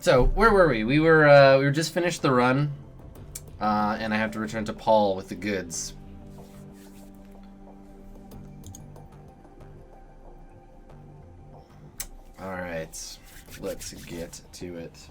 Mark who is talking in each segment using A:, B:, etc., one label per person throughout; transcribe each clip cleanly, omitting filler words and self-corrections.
A: So, where were we? We were just finished the run, and I have to return to Paul with the goods. Alright, let's get to it.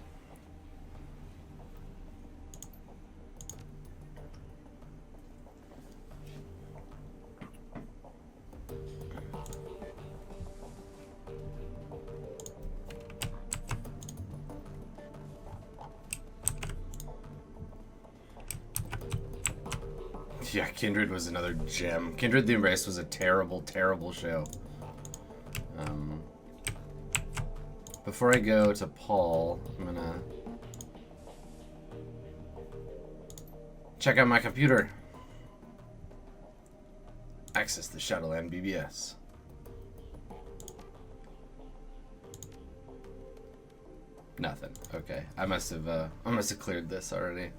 A: Yeah, Kindred was another gem. Kindred the Embrace was a terrible, terrible show. Before I go to Paul, I'm gonna check out my computer. Access the Shadowrun BBS. Nothing. Okay, I must have cleared this already.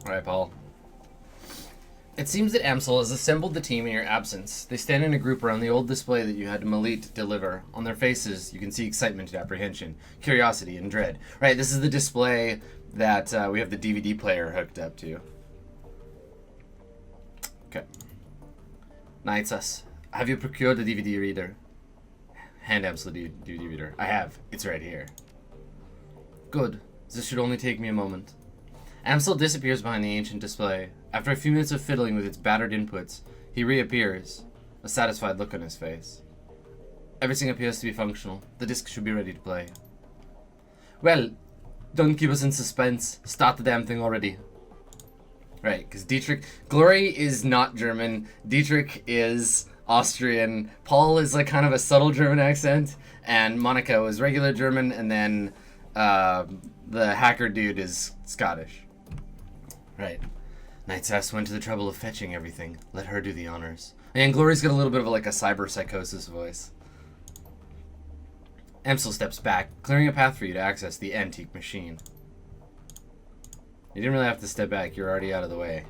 A: Alright, Paul. It seems that Amsel has assembled the team in your absence. They stand in a group around the old display that you had Malit deliver. On their faces, you can see excitement and apprehension, curiosity and dread. Right, this is the display that we have the DVD player hooked up to. Okay. NightSass, have you procured the DVD reader? Hand Amsel the DVD reader. I have. It's right here. Good. This should only take me a moment. Amsel disappears behind the ancient display. After a few minutes of fiddling with its battered inputs, he reappears, a satisfied look on his face. Everything appears to be functional. The disc should be ready to play. Well, don't keep us in suspense. Start the damn thing already. Right, because Glory is not German. Dietrich is Austrian. Paul is like kind of a subtle German accent, and Monica is regular German, and then the hacker dude is Scottish. Right. NightSass went to the trouble of fetching everything. Let her do the honors. And Glory's got a little bit of like a cyber psychosis voice. Amsel steps back, clearing a path for you to access the antique machine. You didn't really have to step back. You're already out of the way.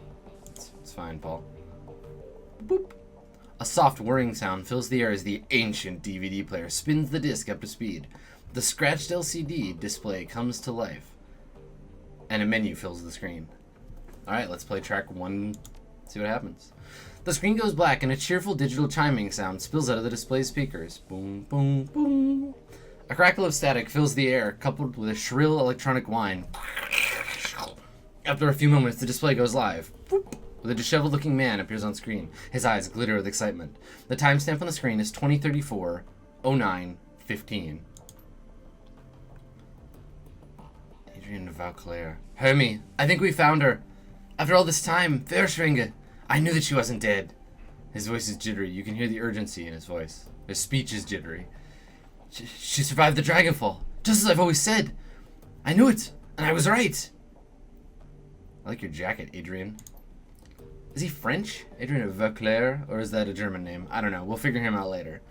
A: It's fine, Paul. Boop. A soft whirring sound fills the air as the ancient DVD player spins the disc up to speed. The scratched LCD display comes to life, and a menu fills the screen. Alright, let's play track 1, see what happens. The screen goes black, and a cheerful digital chiming sound spills out of the display speakers. Boom, boom, boom. A crackle of static fills the air, coupled with a shrill electronic whine. After a few moments, the display goes live. With a disheveled-looking man appears on screen. His eyes glitter with excitement. The timestamp on the screen is 2034-09-15. Adrian de Vauclair. Hermie, I think we found her. After all this time, Verschringe, I knew that she wasn't dead. His voice is jittery. You can hear the urgency in his voice. His speech is jittery. She survived the Dragonfall, just as I've always said. I knew it, and I was right. I like your jacket, Adrian. Is he French? Adrian de Vauclair? Or is that a German name? I don't know. We'll figure him out later.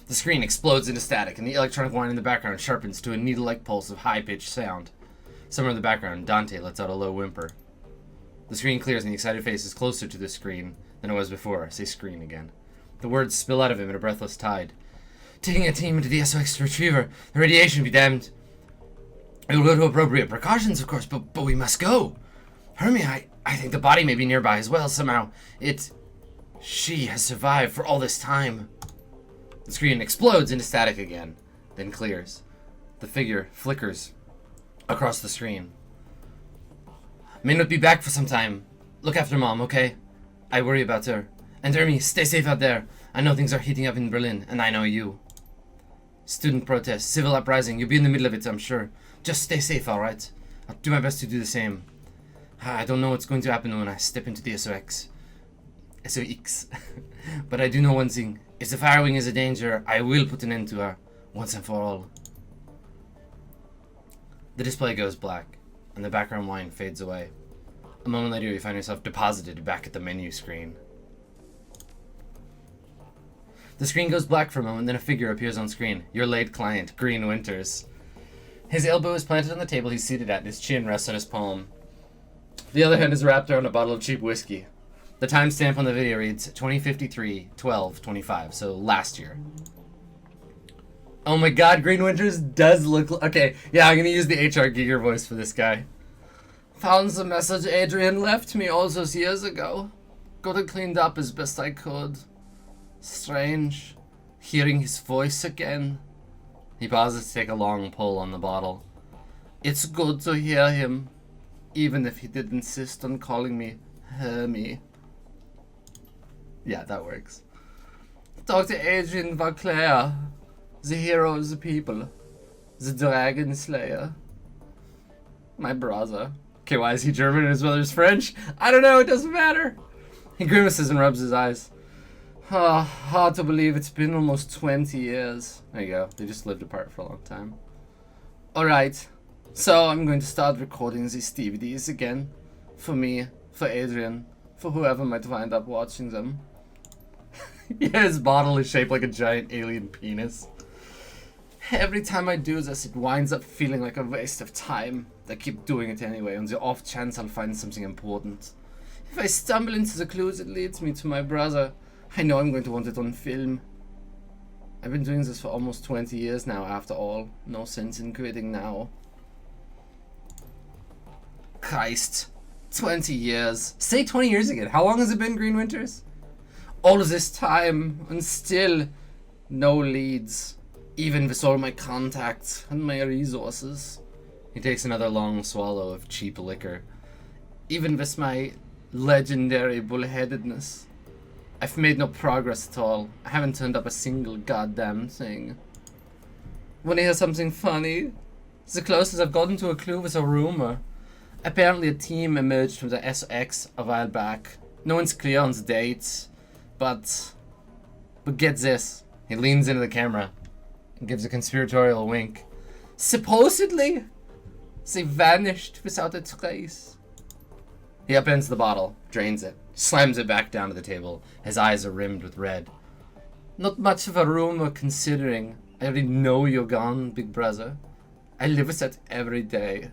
A: The screen explodes into static, and the electronic whine in the background sharpens to a needle-like pulse of high-pitched sound. Somewhere in the background, Dante lets out a low whimper. The screen clears, and the excited face is closer to the screen than it was before. Say screen again. The words spill out of him in a breathless tide. Taking a team into the SOX to retrieve her. The radiation be damned. We will go to appropriate precautions, of course, but we must go. Hermie, I think the body may be nearby as well, somehow. She has survived for all this time. The screen explodes into static again, then clears. The figure flickers across the screen. May not be back for some time. Look after Mom, okay? I worry about her. And Hermie, stay safe out there. I know things are heating up in Berlin, and I know you. Student protest, civil uprising. You'll be in the middle of it, I'm sure. Just stay safe, alright? I'll do my best to do the same. I don't know what's going to happen when I step into the SOX. SOX. But I do know one thing. If the Firewing is a danger, I will put an end to her, once and for all. The display goes black, and the background whine fades away. A moment later, you find yourself deposited back at the menu screen. The screen goes black for a moment, then a figure appears on screen. Your late client, Green Winters. His elbow is planted on the table he's seated at, and his chin rests on his palm. The other hand is wrapped around a bottle of cheap whiskey. The timestamp on the video reads 2053-12-25, so last year. Oh my god, Green Winters does look... Okay, yeah, I'm gonna use the HR Giger voice for this guy. Found the message Adrian left me all those years ago. Got it cleaned up as best I could. Strange. Hearing his voice again. He pauses to take a long pull on the bottle. It's good to hear him, even if he did insist on calling me Hermie. Yeah, that works. Dr. Adrian Vauclair, the hero of the people, the dragon slayer. My brother. Okay, why is he German and his mother's French? I don't know, it doesn't matter. He grimaces and rubs his eyes. Oh, hard to believe it's been almost 20 years. There you go, they just lived apart for a long time. Alright, so I'm going to start recording these DVDs again. For me, for Adrian, for whoever might wind up watching them. Yeah, his bottle is shaped like a giant alien penis. Every time I do this, it winds up feeling like a waste of time. I keep doing it anyway, on the off chance I'll find something important. If I stumble into the clues it leads me to my brother, I know I'm going to want it on film. I've been doing this for almost 20 years now, after all. No sense in quitting now. Christ. 20 years. Say 20 years again. How long has it been, Green Winters? All of this time, and still no leads. Even with all my contacts and my resources. He takes another long swallow of cheap liquor. Even with my legendary bullheadedness, I've made no progress at all. I haven't turned up a single goddamn thing. Wanna hear something funny? The closest I've gotten to a clue was a rumor. Apparently a team emerged from the SX a while back. No one's clear on the dates, but get this. He leans into the camera and gives a conspiratorial wink. Supposedly, they vanished without a trace. He upends the bottle, drains it, slams it back down to the table. His eyes are rimmed with red. Not much of a rumor considering I already know you're gone, big brother. I live with that every day.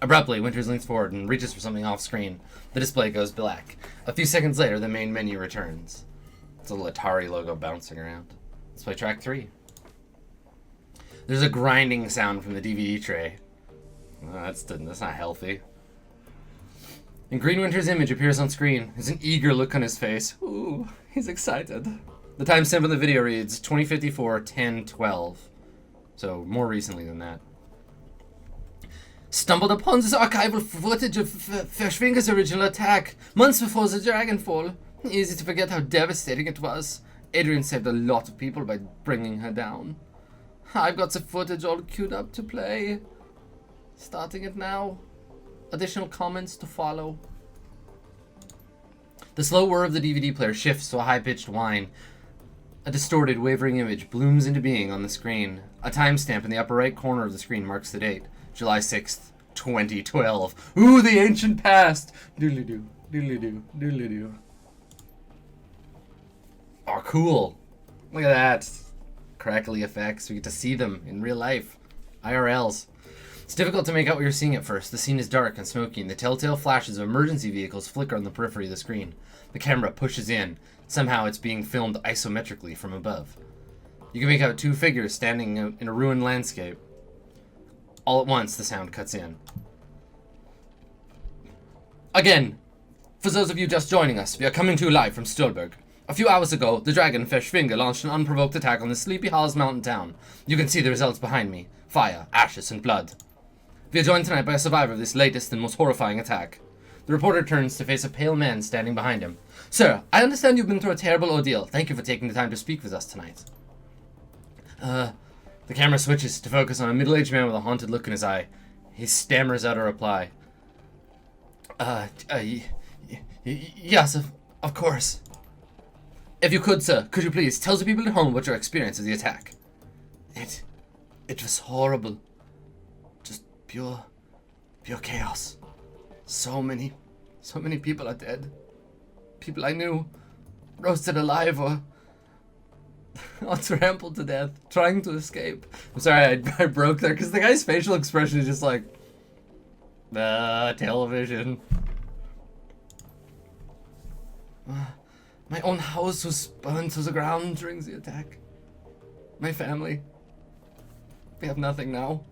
A: Abruptly, Winters leans forward and reaches for something off screen. The display goes black. A few seconds later, the main menu returns. It's a little Atari logo bouncing around. Let's play track 3. There's a grinding sound from the DVD tray. Oh, that's not healthy. And Green Winter's image appears on screen. There's an eager look on his face. Ooh, he's excited. The timestamp on the video reads 2054-10-12. So more recently than that. Stumbled upon this archival footage of Verschwinger's original attack, months before the Dragonfall. Easy to forget how devastating it was. Adrian saved a lot of people by bringing her down. I've got the footage all queued up to play. Starting it now. Additional comments to follow. The slow whir of the DVD player shifts to a high-pitched whine. A distorted, wavering image blooms into being on the screen. A timestamp in the upper right corner of the screen marks the date. July 6th, 2012. Ooh, the ancient past! Doodly-doo, doodly-doo, doodly-doo. Oh, cool. Look at that. Crackly effects. We get to see them in real life. IRLs. It's difficult to make out what you're seeing at first. The scene is dark and smoky, and the telltale flashes of emergency vehicles flicker on the periphery of the screen. The camera pushes in. Somehow it's being filmed isometrically from above. You can make out two figures standing in a ruined landscape. All at once, the sound cuts in. Again, for those of you just joining us, we are coming to you live from Stolberg. A few hours ago, the dragon Verschwinger launched an unprovoked attack on the Sleepy Hollows mountain town. You can see the results behind me. Fire, ashes, and blood. We are joined tonight by a survivor of this latest and most horrifying attack. The reporter turns to face a pale man standing behind him. Sir, I understand you've been through a terrible ordeal. Thank you for taking the time to speak with us tonight. The camera switches to focus on a middle-aged man with a haunted look in his eye. He stammers out a reply. Yes, of course. If you could, sir, could you please tell the people at home what your experience of the attack? It was horrible. Just pure chaos. So many people are dead. People I knew, roasted alive or trampled to death, trying to escape. I'm sorry, I broke there, because the guy's facial expression is just like, television. My own house was burned to the ground during the attack. My family. We have nothing now.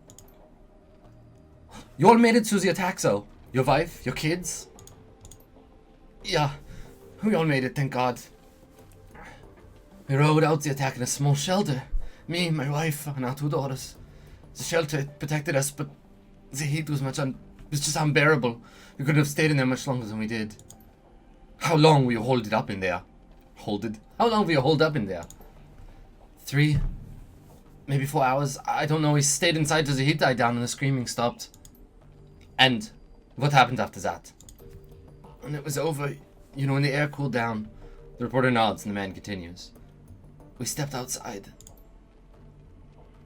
A: You all made it through the attack, though. Your wife, your kids. Yeah, we all made it, thank God. We rode out the attack in a small shelter. Me, my wife, and our 2 daughters. The shelter protected us, but the heat was was just unbearable. We couldn't have stayed in there much longer than we did. How long will you hold it up in there? How long will you hold up in there? 3, maybe 4 hours. I don't know. We stayed inside till the heat died down and the screaming stopped. And what happened after that? When it was over, when the air cooled down, the reporter nods and the man continues. We stepped outside.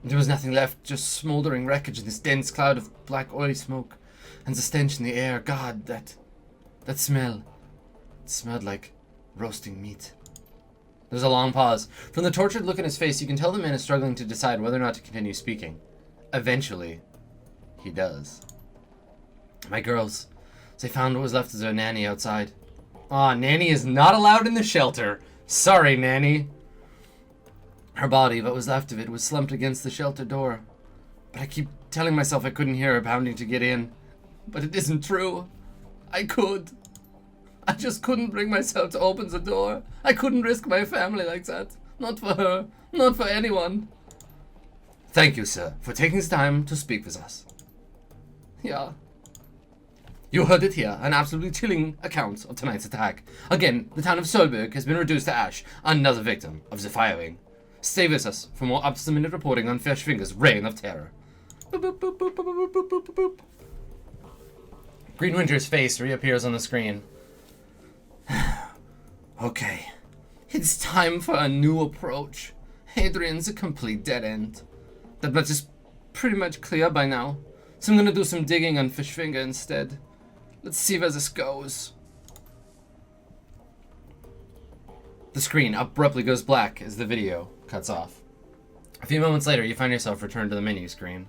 A: There was nothing left, just smoldering wreckage in this dense cloud of black oily smoke. And the stench in the air. God, that smell. It smelled like roasting meat. There's a long pause. From the tortured look in his face, you can tell the man is struggling to decide whether or not to continue speaking. Eventually, he does. My girls, they found what was left of their nanny outside. Aw, Nanny is not allowed in the shelter. Sorry, Nanny. Her body, what was left of it, was slumped against the shelter door. But I keep telling myself I couldn't hear her pounding to get in. But it isn't true. I could. I just couldn't bring myself to open the door. I couldn't risk my family like that. Not for her. Not for anyone. Thank you, sir, for taking the time to speak with us. Yeah. You heard it here, an absolutely chilling account of tonight's attack. Again, the town of Solberg has been reduced to ash, another victim of the firing. Stay with us for more up-to-the-minute reporting on Fishfinger's reign of terror. Boop, boop, boop, boop, boop, boop, boop, boop, boop. Green Winter's face reappears on the screen. Okay, it's time for a new approach. Hadrian's a complete dead end. That much is pretty much clear by now, so I'm gonna do some digging on Fishfinger instead. Let's see where this goes. The screen abruptly goes black as the video cuts off. A few moments later, you find yourself returned to the menu screen.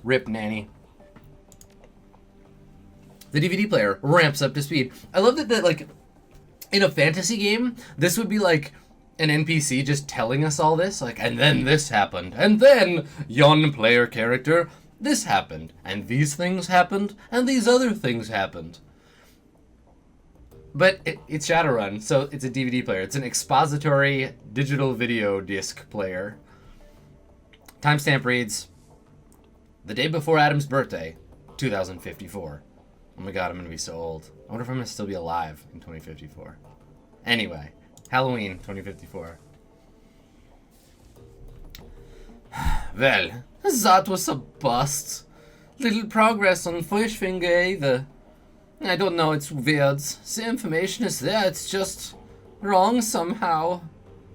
A: Rip, Nanny. The DVD player ramps up to speed. I love that, like, in a fantasy game, this would be like an NPC just telling us all this. Like, and then this happened. And then, yon player character, this happened. And these things happened. And these other things happened. But it's Shadowrun, so it's a DVD player. It's an expository digital video disc player. Timestamp reads, the day before Adam's birthday, 2054. Oh my god, I'm gonna be so old. I wonder if I'm gonna still be alive in 2054. Anyway, Halloween 2054. Well, that was a bust. Little progress on Fishfinger either. I don't know, it's weird. The information is there, it's just wrong somehow.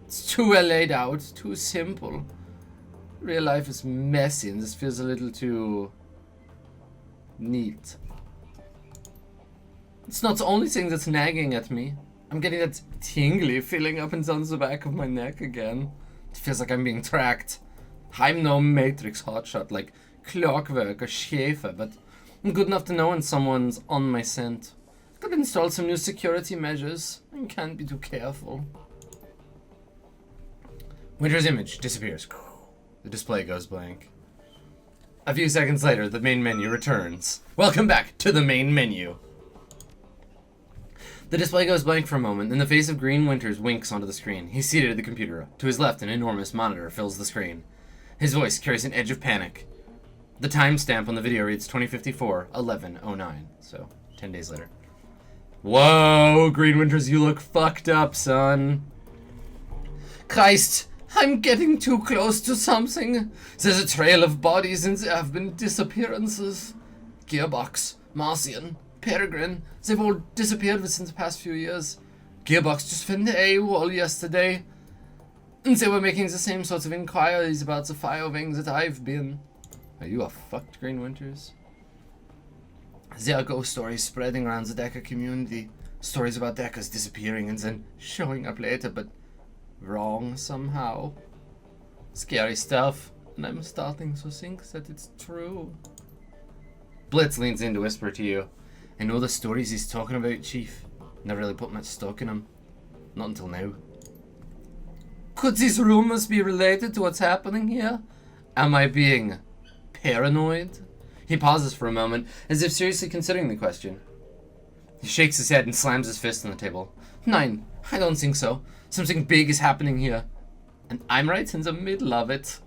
A: It's too well laid out, too simple. Real life is messy and this feels a little too neat. It's not the only thing that's nagging at me. I'm getting that tingly feeling up and down the back of my neck again. It feels like I'm being tracked. I'm no Matrix hotshot like Clockwork or Schaefer, but I'm good enough to know when someone's on my scent. Gotta install some new security measures. I can't be too careful. Winter's image disappears. The display goes blank. A few seconds later, the main menu returns. Welcome back to the main menu. The display goes blank for a moment, then the face of Green Winters winks onto the screen. He's seated at the computer. To his left, an enormous monitor fills the screen. His voice carries an edge of panic. The timestamp on the video reads 2054, 11:09. So, 10 days later. Whoa, Green Winters, you look fucked up, son. Christ, I'm getting too close to something. There's a trail of bodies and there have been disappearances. Gearbox, Marcian, Peregrine, they've all disappeared within the past few years. Gearbox just went AWOL yesterday. And they were making the same sorts of inquiries about the fire wings that I've been. Are you a fucked, Green Winters? There are ghost stories spreading around the Decker community. Stories about Deckers disappearing and then showing up later, but wrong somehow. Scary stuff, and I'm starting to think that it's true. Blitz leans in to whisper to you. I know the stories he's talking about, Chief. Never really put much stock in him. Not until now. Could these rumors be related to what's happening here? Am I being paranoid? He pauses for a moment, as if seriously considering the question. He shakes his head and slams his fist on the table. Nein, I don't think so. Something big is happening here. And I'm right in the middle of it.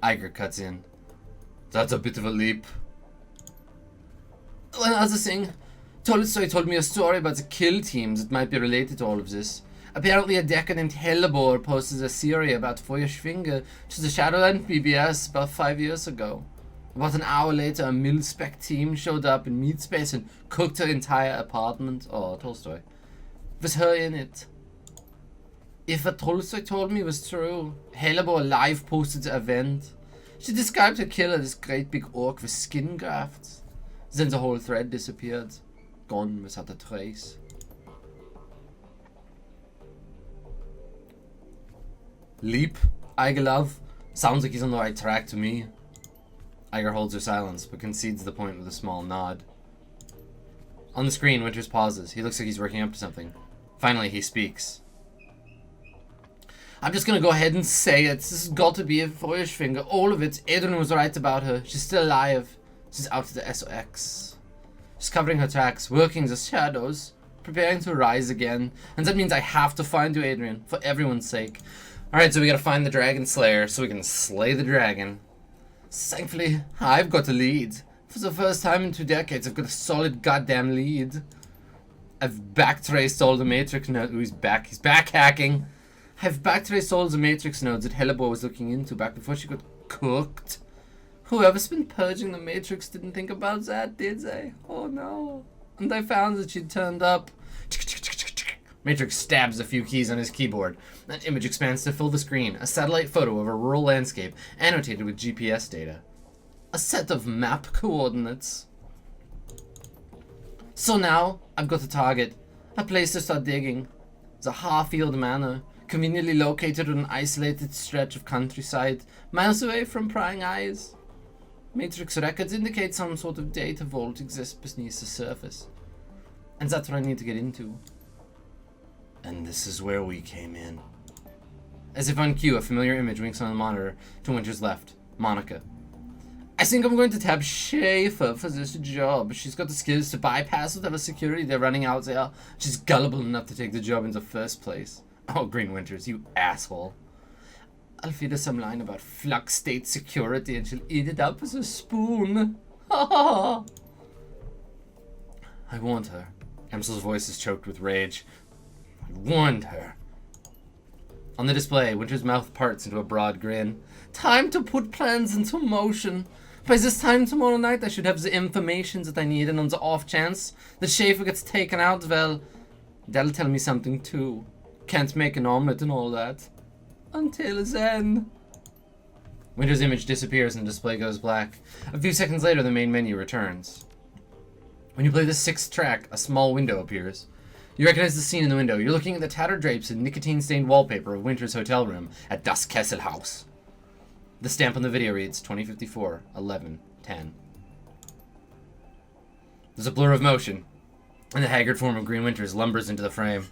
A: Iger cuts in. That's a bit of a leap. One other thing. Tolstoy told me a story about the kill teams that might be related to all of this. Apparently a decker named Hellebore posted a theory about Feuerschwinge to the Shadowrun BBS about 5 years ago. About an hour later, a mil-spec team showed up in Meatspace and cooked her entire apartment. Oh, Tolstoy. With her in it. If what Tolstoy told me was true, Hellebore live posted the event. She described her killer as this great big orc with skin grafts. Then the whole thread disappeared. Gone without a trace. Leap, Iger love. Sounds like he's on the right track to me. Iger holds her silence, but concedes the point with a small nod. On the screen, Winters pauses. He looks like he's working up to something. Finally, he speaks. I'm just gonna go ahead and say it. This has got to be a Feuerschwinge. All of it. Adrian was right about her. She's still alive. She's out of the SOX. She's covering her tracks, working the shadows, preparing to rise again. And that means I have to find you, Adrian, for everyone's sake. Alright, so we gotta find the Dragon Slayer so we can slay the dragon. Thankfully, I've got a lead. For the first time in 2 decades, I've got a solid goddamn lead. I've backtraced all the Matrix nodes. He's back hacking. I've backtraced all the Matrix nodes that Hellebore was looking into back before she got cooked. Whoever's been purging the Matrix didn't think about that, did they? Oh no. And I found that she'd turned up. Matrix stabs a few keys on his keyboard. An image expands to fill the screen. A satellite photo of a rural landscape, annotated with GPS data. A set of map coordinates. So now, I've got a target. A place to start digging. The Harfield Manor, conveniently located on an isolated stretch of countryside, miles away from prying eyes. Matrix records indicate some sort of data vault exists beneath the surface. And that's what I need to get into. And this is where we came in. As if on cue, a familiar image winks on the monitor to Winter's left. Monica. I think I'm going to tab Schaefer for this job. She's got the skills to bypass whatever security they're running out there. She's gullible enough to take the job in the first place. Oh, Green Winters, you asshole. I'll feed her some line about flux state security and she'll eat it up with a spoon. Ha ha ha. I warned her. Amsel's voice is choked with rage. I warned her. On the display, Winter's mouth parts into a broad grin. Time to put plans into motion. By this time tomorrow night, I should have the information that I need, and on the off chance that Schaefer gets taken out, well, that'll tell me something too. Can't make an omelet and all that. Until then. Winter's image disappears and the display goes black. A few seconds later, the main menu returns. When you play the 6th track, a small window appears. You recognize the scene in the window. You're looking at the tattered drapes and nicotine-stained wallpaper of Winter's hotel room at Das Kessel House. The stamp on the video reads 2054 11:10. There's a blur of motion, and the haggard form of Green Winters lumbers into the frame.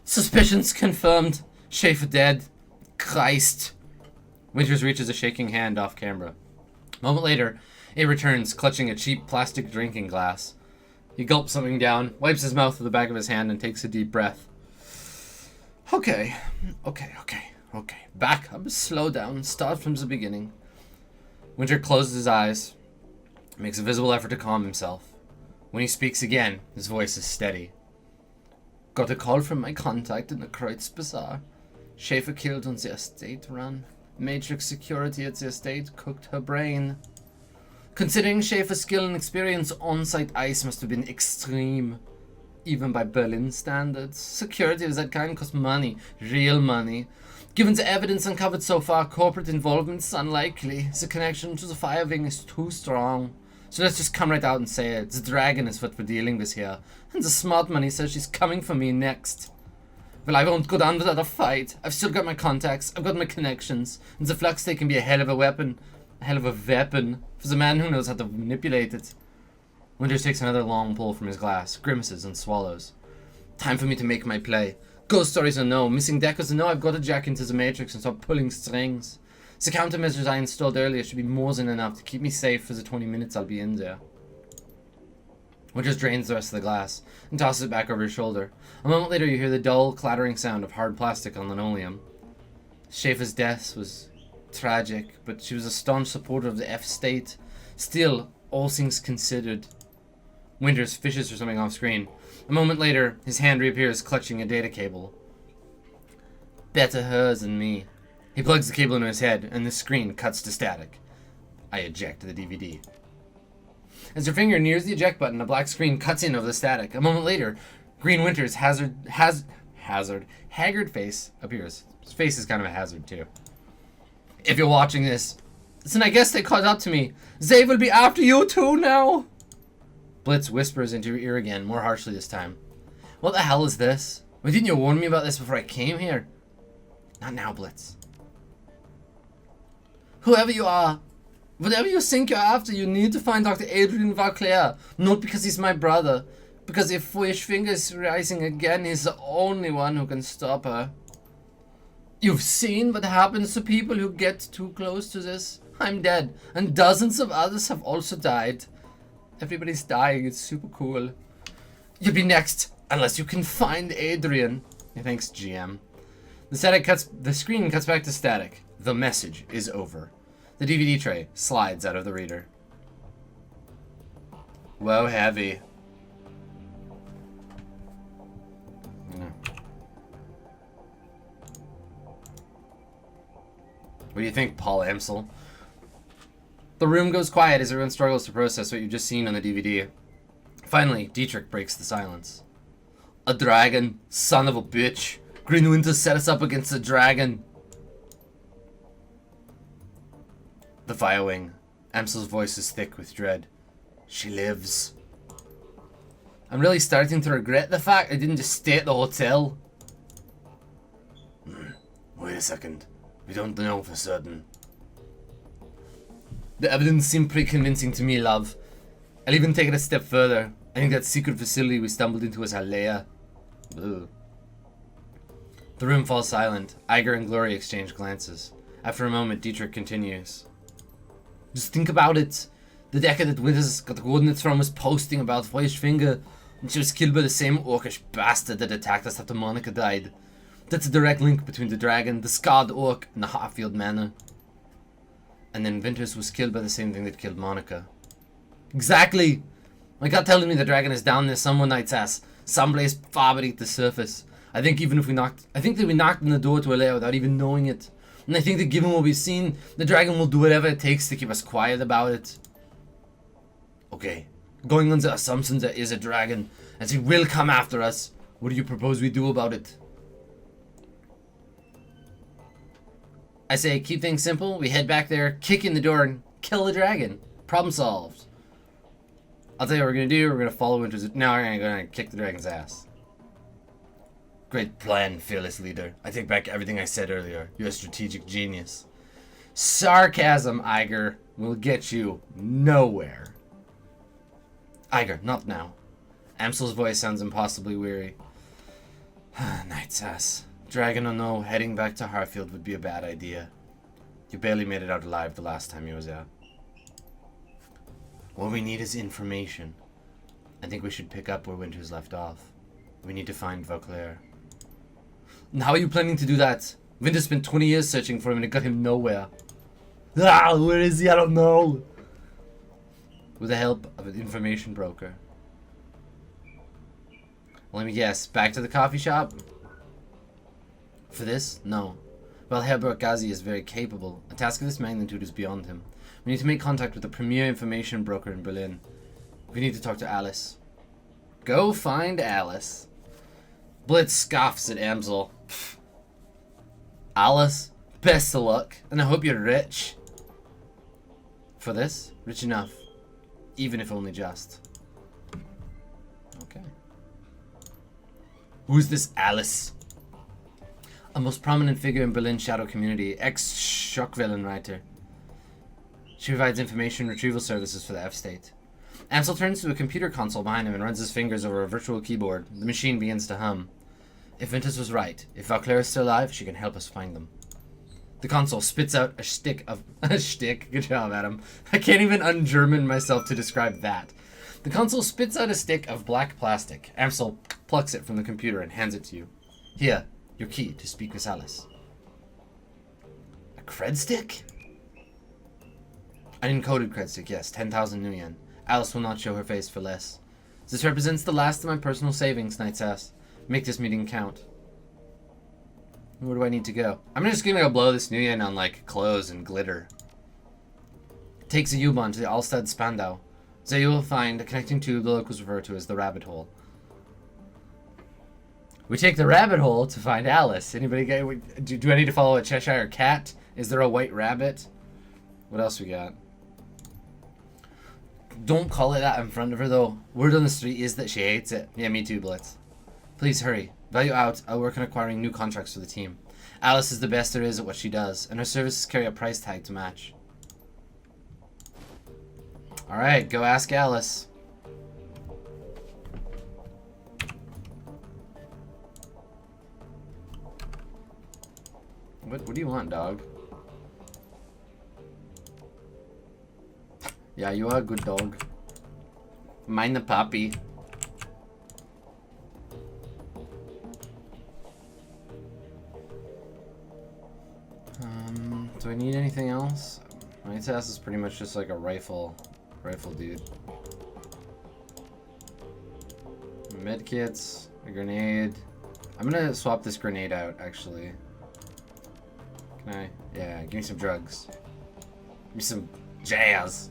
A: Suspicions confirmed. Schaefer dead. Christ. Winters reaches a shaking hand off camera. A moment later, it returns, clutching a cheap plastic drinking glass. He gulps something down, wipes his mouth with the back of his hand, and takes a deep breath. Okay. Back up, slow down, start from the beginning. Winter closes his eyes, makes a visible effort to calm himself. When he speaks again, his voice is steady. Got a call from my contact in the Kreutz Bazaar. Schaefer killed on the estate run. Matrix security at the estate cooked her brain. Considering Schaefer's skill and experience, on-site ice must have been extreme. Even by Berlin standards. Security of that kind costs money. Real money. Given the evidence uncovered so far, corporate involvement is unlikely. The connection to the Fire Wing is too strong. So let's just come right out and say it. The dragon is what we're dealing with here. And the smart money says she's coming for me next. Well, I won't go down without a fight. I've still got my contacts. I've got my connections. And the flux state can be a hell of a weapon. A hell of a weapon. For the man who knows how to manipulate it. Winters takes another long pull from his glass, grimaces and swallows. Time for me to make my play. Ghost stories or no, missing decals or no, I've got to jack into the Matrix and start pulling strings. The countermeasures I installed earlier should be more than enough to keep me safe for the 20 minutes I'll be in there. Winters drains the rest of the glass and tosses it back over his shoulder. A moment later you hear the dull, clattering sound of hard plastic on linoleum. Schaefer's death was tragic, but she was a staunch supporter of the F-state. Still, all things considered. Winters fishes for something off screen. A moment later, his hand reappears clutching a data cable. Better her than me. He plugs the cable into his head, and the screen cuts to static. I eject the DVD. As your finger nears the eject button, a black screen cuts in over the static. A moment later, Green Winter's haggard face appears. His face is kind of a hazard, too. If you're watching this, then I guess they caught up to me. They will be after you too now. Blitz whispers into your ear again, more harshly this time. What the hell is this? Why didn't you warn me about this before I came here? Not now, Blitz. Whoever you are, whatever you think you're after, you need to find Dr. Adrian Vauclair. Not because he's my brother. Because if Foolish Finger's rising again, he's the only one who can stop her. You've seen what happens to people who get too close to this. I'm dead, and dozens of others have also died. Everybody's dying, it's super cool. You'll be next, unless you can find Adrian. Thanks, GM. The screen cuts back to static. The message is over. The DVD tray slides out of the reader. Whoa, heavy. What do you think, Paul Amsel? The room goes quiet as everyone struggles to process what you've just seen on the DVD. Finally, Dietrich breaks the silence. A dragon, son of a bitch. Green Winter set us up against a dragon. The Firewing. Amsel's voice is thick with dread. She lives. I'm really starting to regret the fact I didn't just stay at the hotel. Wait a second. We don't know for certain. The evidence seemed pretty convincing to me, love. I'll even take it a step further. I think that secret facility we stumbled into was our lair. Ugh. The room falls silent. Iger and Glory exchange glances. After a moment, Dietrich continues. Just think about it. The decker that Winters got the coordinates from was posting about Foolish Finger, and she was killed by the same orcish bastard that attacked us after Monica died. That's a direct link between the dragon, the scarred orc, and the Harfield Manor. And then Winters was killed by the same thing that killed Monica. Exactly! My gut telling me the dragon is down there somewhere, NightSass. Someplace far beneath the surface. I think that we knocked on the door to a lair without even knowing it. And I think that given what we've seen, the dragon will do whatever it takes to keep us quiet about it. Okay, going on the assumption there is a dragon, and he will come after us. What do you propose we do about it? I say, keep things simple. We head back there, kick in the door, and kill the dragon. Problem solved. I'll tell you what we're gonna do. We're gonna follow Winters. No, we're gonna kick the dragon's ass. Great plan, fearless leader. I take back everything I said earlier. You're a strategic genius. Sarcasm, Iger, will get you nowhere. Iger, not now. Amsel's voice sounds impossibly weary. NightSass. Dragon or no, heading back to Harfield would be a bad idea. You barely made it out alive the last time you was out. What we need is information. I think we should pick up where Winters left off. We need to find Vauclair. And how are you planning to do that? Winters spent 20 years searching for him and it got him nowhere. Where is he? I don't know. With the help of an information broker. Let me guess. Back to the coffee shop? For this? No. While Herr Burgazi is very capable, a task of this magnitude is beyond him. We need to make contact with the premier information broker in Berlin. We need to talk to Alice. Go find Alice. Blitz scoffs at Amsel. Alice, best of luck, and I hope you're rich. For this? Rich enough. Even if only just. Okay. Who's this Alice? A most prominent figure in Berlin's shadow community, ex-Schockwellenreiter. She provides information retrieval services for the F-State. Ansel turns to a computer console behind him and runs his fingers over a virtual keyboard. The machine begins to hum. If Ventus was right, if Valclair is still alive, she can help us find them. The console spits out a shtick of... A shtick? Good job, Adam. I can't even un-German myself to describe that. The console spits out a stick of black plastic. Ansel plucks it from the computer and hands it to you. Here, your key to speak with Alice. A cred stick? An encoded cred stick, yes. 10,000 new yen. Alice will not show her face for less. This represents the last of my personal savings, NightSass. Make this meeting count. Where do I need to go? I'm just gonna go blow this new yen on, like, clothes and glitter. Takes a U-Bahn to the Alstad Spandau. So you will find a connecting tube the locals refer to as the rabbit hole. We take the rabbit hole to find Alice. Anybody get... Do I need to follow a Cheshire cat? Is there a white rabbit? What else we got? Don't call it that in front of her, though. Word on the street is that she hates it. Yeah, me too, Blitz. Please hurry. Value out. I'll work on acquiring new contracts for the team. Alice is the best there is at what she does, and her services carry a price tag to match. Alright, go ask Alice. What do you want, dog? Yeah, you are a good dog. Mind the puppy. Do I need anything else? NightSass is pretty much just like a rifle dude. Medkits, a grenade. I'm gonna swap this grenade out, actually. Can I? Yeah, give me some drugs. Give me some jazz.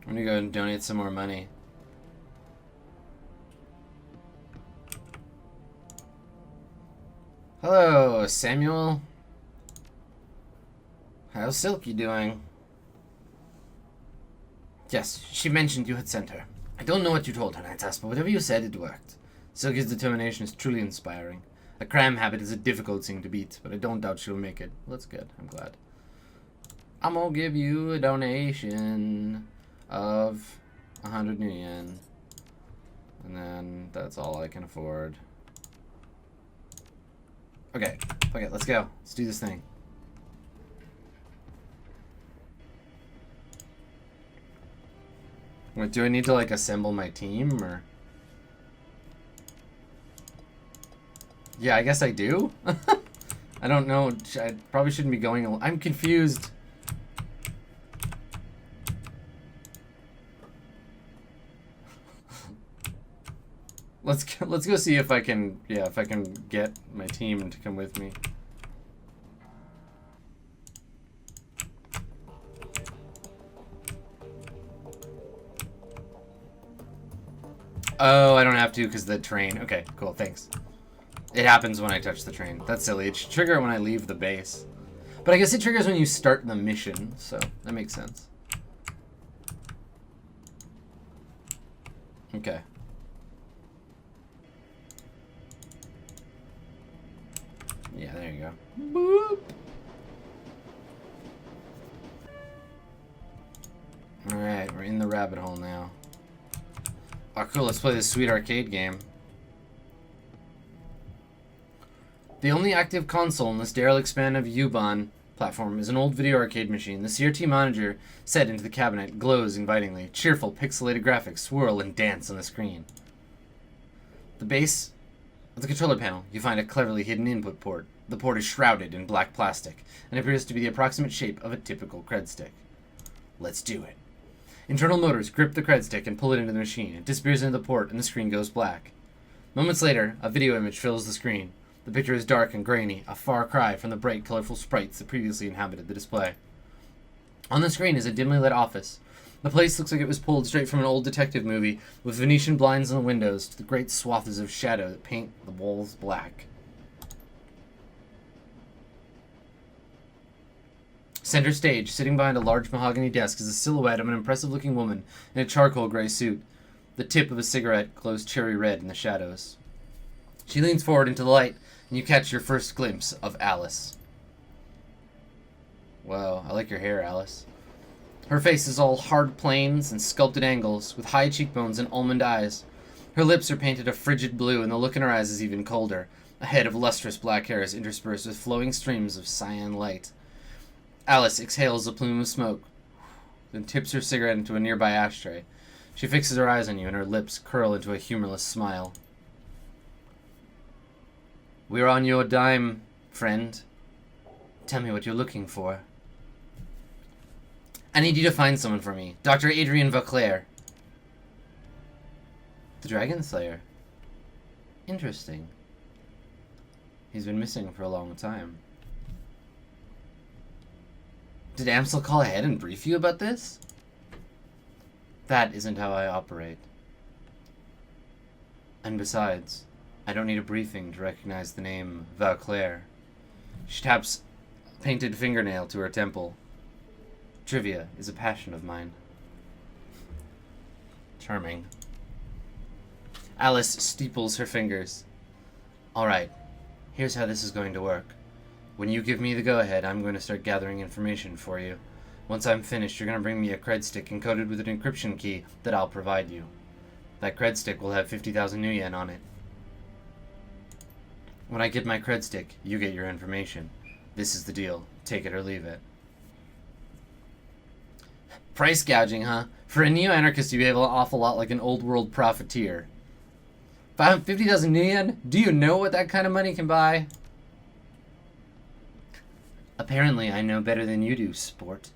A: I'm gonna go and donate some more money. Hello, Samuel. How's Silky doing? Yes, she mentioned you had sent her. I don't know what you told her, NightSass, but whatever you said, it worked. Silky's determination is truly inspiring. A crime habit is a difficult thing to beat, but I don't doubt she'll make it. Well, that's good. I'm glad. I'm gonna give you a donation of 100 new yen. And then that's all I can afford. Okay, let's go. Let's do this thing. Wait, do I need to like assemble my team or? Yeah, I guess I do. I don't know. I probably shouldn't be going. I'm confused. Let's go see if I can, yeah, if I can get my team to come with me. Oh, I don't have to because the train. Okay, cool, thanks. It happens when I touch the train. That's silly. It should trigger when I leave the base. But I guess it triggers when you start the mission, so that makes sense. Okay. Yeah, there you go. Boop. Alright, we're in the rabbit hole now. Oh, cool, let's play this sweet arcade game. The only active console in this derelict span of U-Bahn platform is an old video arcade machine. The CRT monitor set into the cabinet glows invitingly. Cheerful, pixelated graphics swirl and dance on the screen. The base of the controller panel, you find a cleverly hidden input port. The port is shrouded in black plastic and appears to be the approximate shape of a typical cred stick. Let's do it. Internal motors grip the cred stick and pull it into the machine. It disappears into the port and the screen goes black. Moments later, a video image fills the screen. The picture is dark and grainy, a far cry from the bright, colorful sprites that previously inhabited the display. On the screen is a dimly lit office. The place looks like it was pulled straight from an old detective movie, with Venetian blinds on the windows to the great swaths of shadow that paint the walls black. Center stage, sitting behind a large mahogany desk, is a silhouette of an impressive-looking woman in a charcoal gray suit. The tip of a cigarette glows cherry red in the shadows. She leans forward into the light, and you catch your first glimpse of Alice. Wow, I like your hair, Alice. Her face is all hard planes and sculpted angles, with high cheekbones and almond eyes. Her lips are painted a frigid blue, and the look in her eyes is even colder. A head of lustrous black hair is interspersed with flowing streams of cyan light. Alice exhales a plume of smoke, then tips her cigarette into a nearby ashtray. She fixes her eyes on you, and her lips curl into a humorless smile. We're on your dime, friend. Tell me what you're looking for. I need you to find someone for me. Dr. Adrian Vauclair. The Dragon Slayer. Interesting. He's been missing for a long time. Did Amsel call ahead and brief you about this? That isn't how I operate. And besides, I don't need a briefing to recognize the name Vauclair. She taps a painted fingernail to her temple. Trivia is a passion of mine. Charming. Alice steeples her fingers. Alright, here's how this is going to work. When you give me the go-ahead, I'm going to start gathering information for you. Once I'm finished, you're going to bring me a cred stick encoded with an encryption key that I'll provide you. That cred stick will have 50,000 new yen on it. When I get my cred stick, you get your information. This is the deal. Take it or leave it. Price gouging, huh? For a neo-anarchist, you behave an awful lot like an old-world profiteer. 50,000 new yen? Do you know what that kind of money can buy? Apparently, I know better than you do, sport.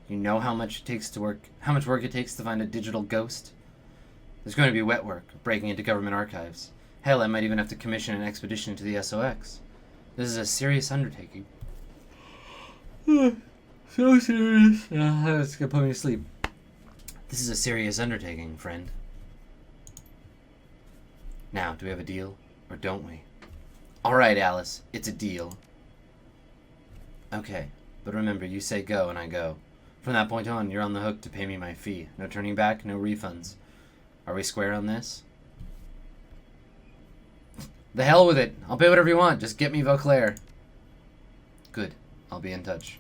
A: You know how much work it takes to find a digital ghost? There's going to be wet work, breaking into government archives. Hell, I might even have to commission an expedition to the SOX. This is a serious undertaking. So serious. It's gonna put me to sleep. This is a serious undertaking, friend. Now, do we have a deal, or don't we? Alright, Alice, it's a deal. Okay, but remember, you say go and I go. From that point on, you're on the hook to pay me my fee. No turning back, no refunds. Are we square on this? The hell with it. I'll pay whatever you want. Just get me Vauclair. Good. I'll be in touch.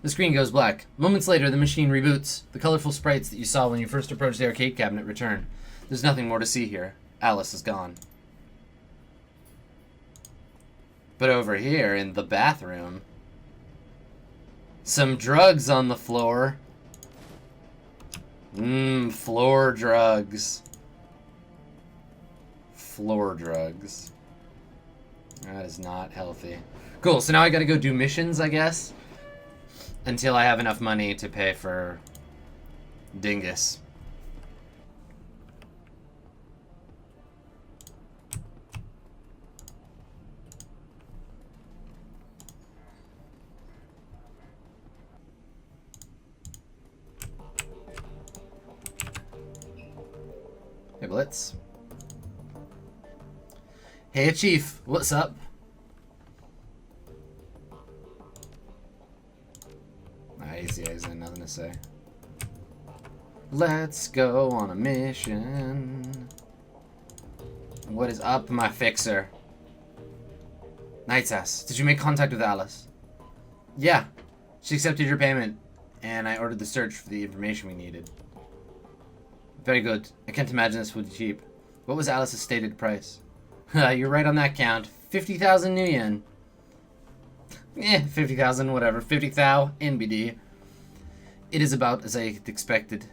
A: The screen goes black. Moments later, the machine reboots. The colorful sprites that you saw when you first approached the arcade cabinet return. There's nothing more to see here. Alice is gone. But over here, in the bathroom, some drugs on the floor. Floor drugs. Floor drugs. That is not healthy. Cool, so now I gotta go do missions, I guess. Until I have enough money to pay for Dingus. Hey, Blitz. Hey, Chief. What's up? Easy, easy, nothing to say. Let's go on a mission. What is up, my fixer? NightSass, did you make contact with Alice? Yeah, she accepted your payment, and I ordered the search for the information we needed. Very good. I can't imagine this would be cheap. What was Alice's stated price? You're right on that count. 50,000 new yen. 50,000, whatever. 50 thou, NBD. It is about as I expected.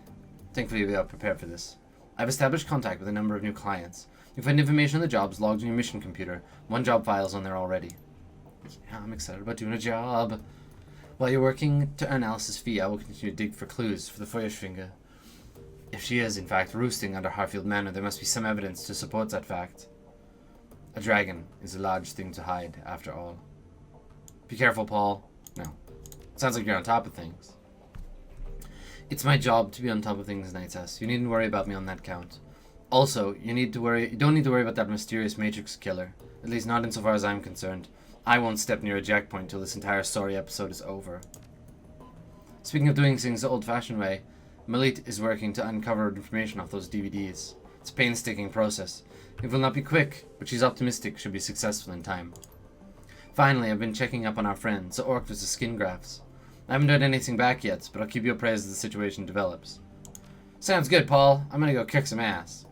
A: Thankfully, we are prepared for this. I've established contact with a number of new clients. You find information on the jobs logged in your mission computer. 1 job file's on there already. Yeah, I'm excited about doing a job. While you're working to earn Alice's fee, I will continue to dig for clues for the Feuerschwinge. If she is, in fact, roosting under Harfield Manor, there must be some evidence to support that fact. A dragon is a large thing to hide, after all. Be careful, Paul. No. Sounds like you're on top of things. It's my job to be on top of things, NightSass. You needn't worry about me on that count. Also, you don't need to worry about that mysterious Matrix killer. At least not insofar as I'm concerned. I won't step near a jackpoint till this entire story episode is over. Speaking of doing things the old-fashioned way, Malit is working to uncover information off those DVDs. It's a painstaking process. It will not be quick, but she's optimistic she'll be successful in time. Finally, I've been checking up on our friend, the orc with the skin grafts. I haven't heard anything back yet, but I'll keep you appraised as the situation develops. Sounds good, Paul. I'm gonna go kick some ass.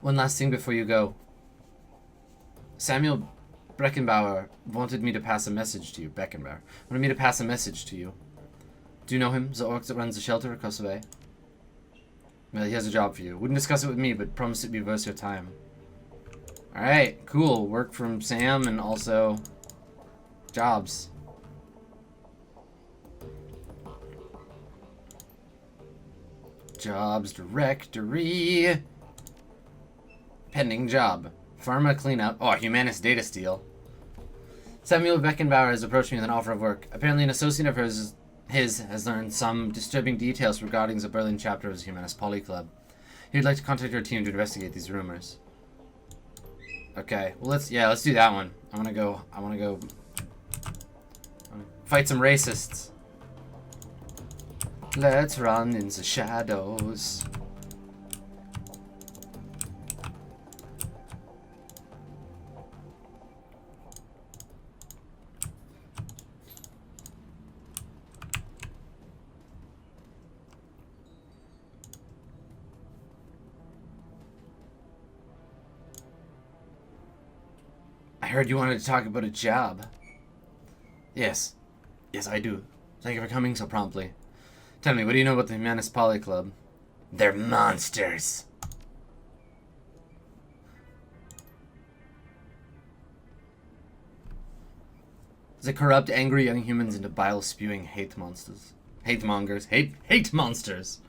A: One last thing before you go. Samuel Beckenbauer wanted me to pass a message to you. Beckenbauer wanted me to pass a message to you. Do you know him, the orc that runs the shelter across the bay? Well, he has a job for you. Wouldn't discuss it with me, but promised it'd be worth your time. Alright, cool. Work from Sam and also jobs. Jobs directory. Pending job. Pharma cleanup. Oh, humanist data steal. Samuel Beckenbauer has approached me with an offer of work. Apparently an associate of his has learned some disturbing details regarding the Berlin chapter of the Humanist Poly Club. He would like to contact your team to investigate these rumors. Okay, well let's do that one. I wanna go fight some racists. Let's run in the shadows. I heard you wanted to talk about a job. Yes. Yes, I do. Thank you for coming so promptly. Tell me, what do you know about the Humanist Poly Club? They're monsters. They corrupt, angry young humans into bile-spewing hate monsters. Hate mongers. Hate monsters.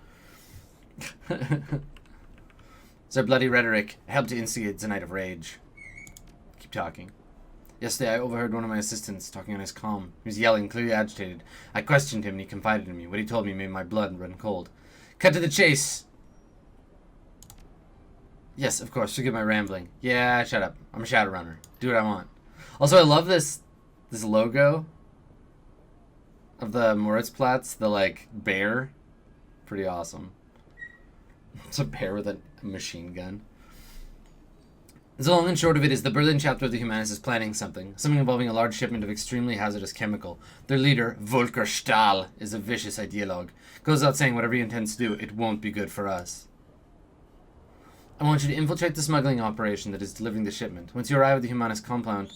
A: Their bloody rhetoric helped to instigate the night of rage. Keep talking. Yesterday, I overheard one of my assistants talking on his comm. He was yelling, clearly agitated. I questioned him, and he confided in me. What he told me made my blood run cold. Cut to the chase! Yes, of course. Forgive my rambling. Yeah, shut up. I'm a Shadowrunner. Do what I want. Also, I love this logo of the Moritzplatz, the, like, bear. Pretty awesome. It's a bear with a machine gun. The long and short of it is the Berlin chapter of the Humanists is planning something involving a large shipment of extremely hazardous chemical. Their leader, Volker Stahl, is a vicious ideologue. Goes without saying, whatever he intends to do, it won't be good for us. I want you to infiltrate the smuggling operation that is delivering the shipment. Once you arrive at the Humanist compound,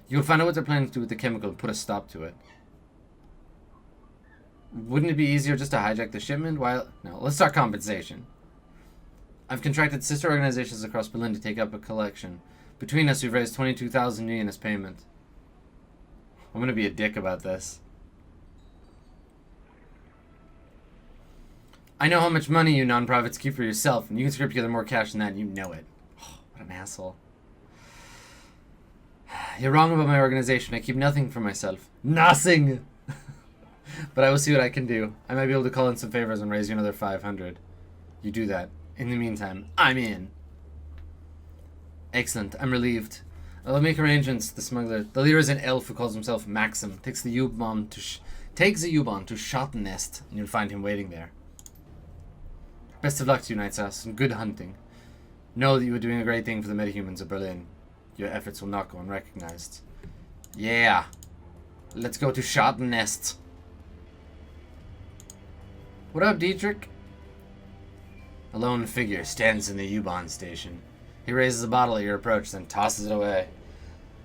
A: you'll find out what they're planning to do with the chemical and put a stop to it. Wouldn't it be easier just to hijack the shipment? No, let's talk compensation. I've contracted sister organizations across Berlin to take up a collection. Between us, we've raised 22,000 yuan as payment. I'm going to be a dick about this. I know how much money you non-profits keep for yourself, and you can scrape together more cash than that, and you know it. Oh, what an asshole. You're wrong about my organization. I keep nothing for myself. Nothing! But I will see what I can do. I might be able to call in some favors and raise you another 500. You do that. In the meantime, I'm in. Excellent. I'm relieved. I'll make arrangements. The smuggler. The leader is an elf who calls himself Maxim. Takes the U-bomb to Schottennest, and you'll find him waiting there. Best of luck to you, NightSass, and good hunting. Know that you are doing a great thing for the metahumans of Berlin. Your efforts will not go unrecognized. Yeah. Let's go to Schottennest. What up, Dietrich? A lone figure stands in the U-Bahn station. He raises a bottle at your approach, then tosses it away.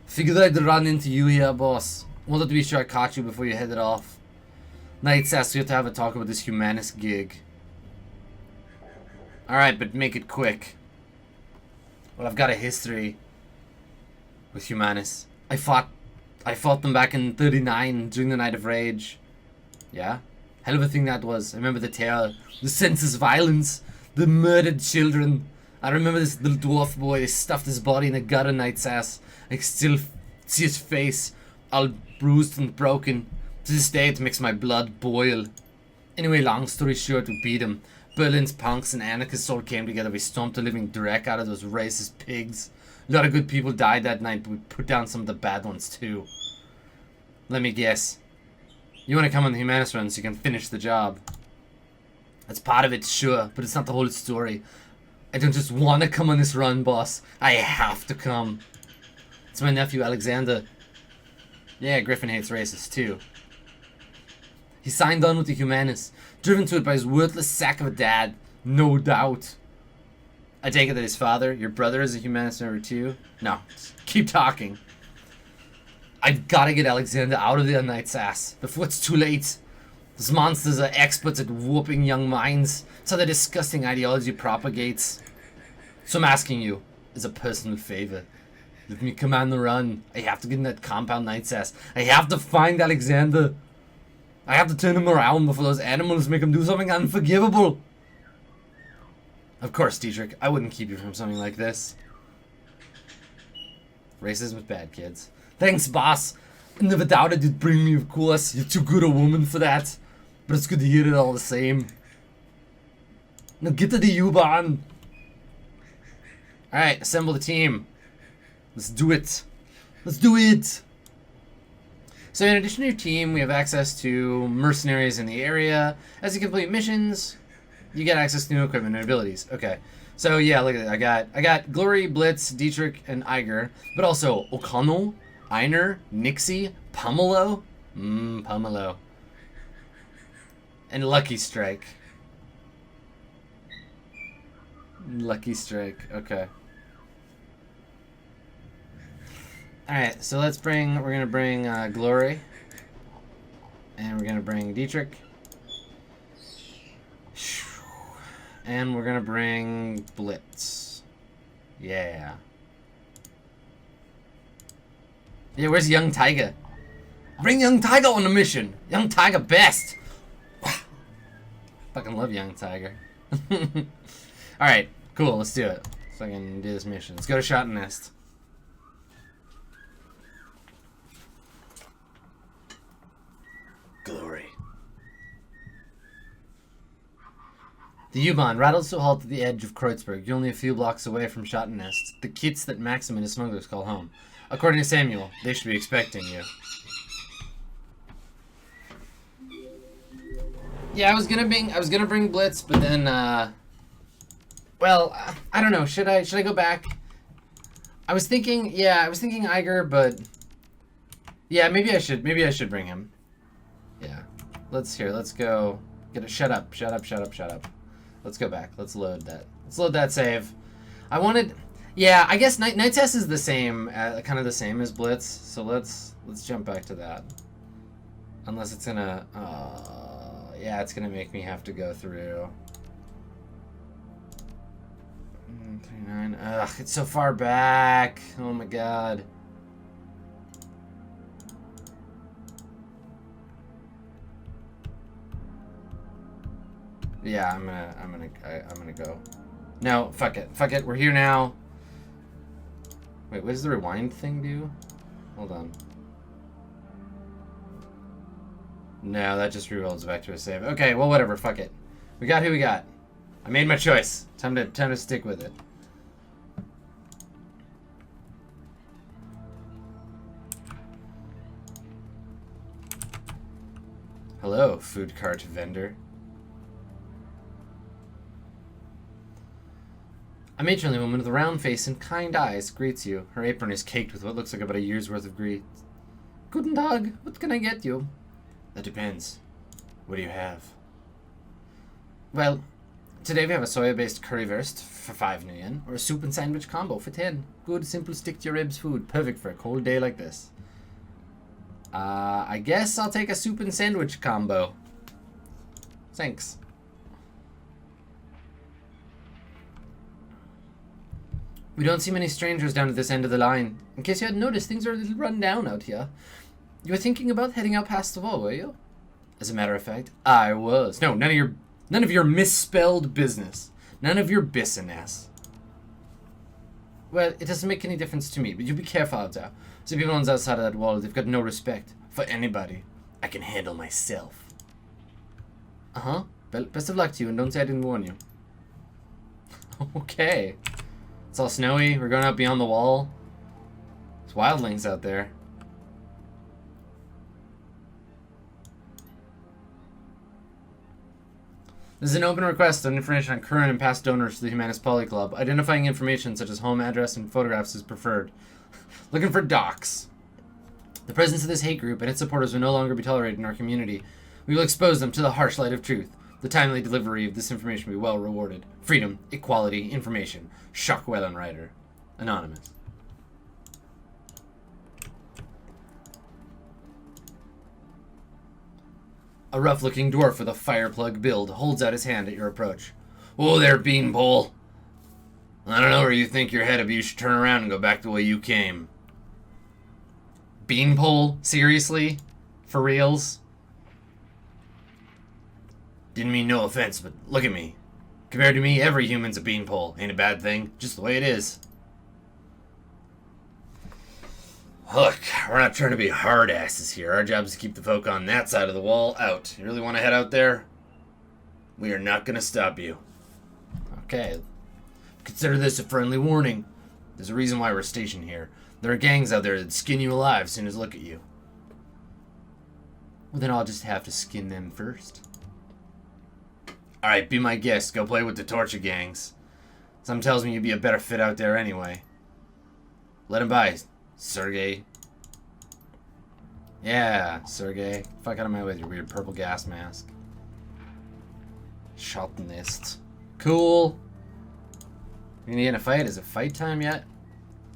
A: Figured I'd run into you here, boss. Wanted to be sure I caught you before you headed off. NightSass, we have to have a talk about this humanist gig. Alright, but make it quick. Well, I've got a history with humanists. I fought them back in 39 during the Night of Rage. Yeah? Hell of a thing that was. I remember the terror, the senseless violence, the murdered children. I remember this little dwarf boy, they stuffed his body in a gut of NightSass. I can still see his face, all bruised and broken. To this day, it makes my blood boil. Anyway, long story short, we beat him. Berlin's punks and anarchists all came together. We stomped the living dreck out of those racist pigs. A lot of good people died that night, but we put down some of the bad ones too. Let me guess. You want to come on the humanist run so you can finish the job. That's part of it, sure, but it's not the whole story. I don't just want to come on this run, boss. I have to come. It's my nephew, Alexander. Yeah, Griffin hates racists, too. He signed on with the humanists, driven to it by his worthless sack of a dad. No doubt. I take it that his father, your brother, is a humanist number 2? No, keep talking. I've got to get Alexander out of there, NightSass, before it's too late. Those monsters are experts at warping young minds. That's how their disgusting ideology propagates. So I'm asking you, as a personal favor, let me command the run. I have to get in that compound, NightSass. I have to find Alexander. I have to turn him around before those animals make him do something unforgivable. Of course, Dietrich, I wouldn't keep you from something like this. Racism is bad, kids. Thanks, boss. I never doubted you'd bring me, of course. You're too good a woman for that. But it's good to hear it all the same. Now get to the U-Bahn. Alright, assemble the team. Let's do it. Let's do it. So in addition to your team, we have access to mercenaries in the area. As you complete missions, you get access to new equipment and abilities. Okay. So yeah, look at that. I got Glory, Blitz, Dietrich, and Iger. But also Okano, Einer, Nixie, Pumelo. Pumelo. And Lucky Strike. Lucky Strike. Okay. Alright, so we're gonna bring Glory. And we're gonna bring Dietrich. And we're gonna bring Blitz. Yeah. Yeah, where's Young Tiger? Bring Young Tiger on the mission! Young Tiger best! Fucking love Young Tiger. Alright, cool, let's do it. So I can do this mission. Let's go to Shot and Nest. Glory. The U-Bahn rattled to a halt at the edge of Kreuzberg. You're only a few blocks away from Schottenest, the kits that Maxim and his smugglers call home. According to Samuel, they should be expecting you. Yeah, I was gonna bring Blitz, but then well, I don't know. Should I go back? I was thinking Iger, but yeah, maybe I should bring him. Yeah. Let's go get it. Shut up. Let's go back. Let's load that save. Yeah, I guess NightSass is the same, kind of the same as Blitz. So let's jump back to that. Unless it's gonna, yeah, it's gonna make me have to go through. 39. Ugh, it's so far back. Oh my god. Yeah, I'm gonna go. No, fuck it. We're here now. Wait, what does the rewind thing do? Hold on. No, that just rerolls back to a save. Okay, well, whatever. Fuck it. We got who we got. I made my choice. Time to stick with it. Hello, food cart vendor. A matronly woman with a round face and kind eyes greets you. Her apron is caked with what looks like about a year's worth of greets. Guten Tag, what can I get you? That depends. What do you have? Well, today we have a soya-based currywurst for 5 million, or a soup and sandwich combo for 10. Good, simple, stick-to-your-ribs food. Perfect for a cold day like this. I guess I'll take a soup and sandwich combo. Thanks. We don't see many strangers down at this end of the line. In case you hadn't noticed, things are a little run down out here. You were thinking about heading out past the wall, were you? As a matter of fact, I was. No, none of your misspelled business. None of your business. Well, it doesn't make any difference to me, but you be careful out there. See people on the outside of that wall, they've got no respect for anybody. I can handle myself. Uh-huh. Well, best of luck to you, and don't say I didn't warn you. Okay. It's all snowy. We're going out beyond the wall. There's wildlings out there. This is an open request on information on current and past donors to the Humanist Poly Club. Identifying information such as home address and photographs is preferred. Looking for docs. The presence of this hate group and its supporters will no longer be tolerated in our community. We will expose them to the harsh light of truth. The timely delivery of this information will be well rewarded. Freedom, equality, information. Shockwell writer. Anonymous. A rough-looking dwarf with a fireplug build holds out his hand at your approach. "Whoa there, Beanpole. I don't know where you think you're headed, but you should turn around and go back the way you came." Beanpole? Seriously? For reals? Didn't mean no offense, but look at me. Compared to me, every human's a beanpole. Ain't a bad thing. Just the way it is. Look, we're not trying to be hard asses here. Our job is to keep the folk on that side of the wall out. You really want to head out there? We are not going to stop you. Okay. Consider this a friendly warning. There's a reason why we're stationed here. There are gangs out there that skin you alive as soon as look at you. Well, then I'll just have to skin them first. Alright, be my guest. Go play with the torture gangs. Something tells me you'd be a better fit out there anyway. Let him by, Sergey. Yeah, Sergey. Fuck out of my way with your weird purple gas mask. Shotinist. Cool. You gonna get in a fight? Is it fight time yet?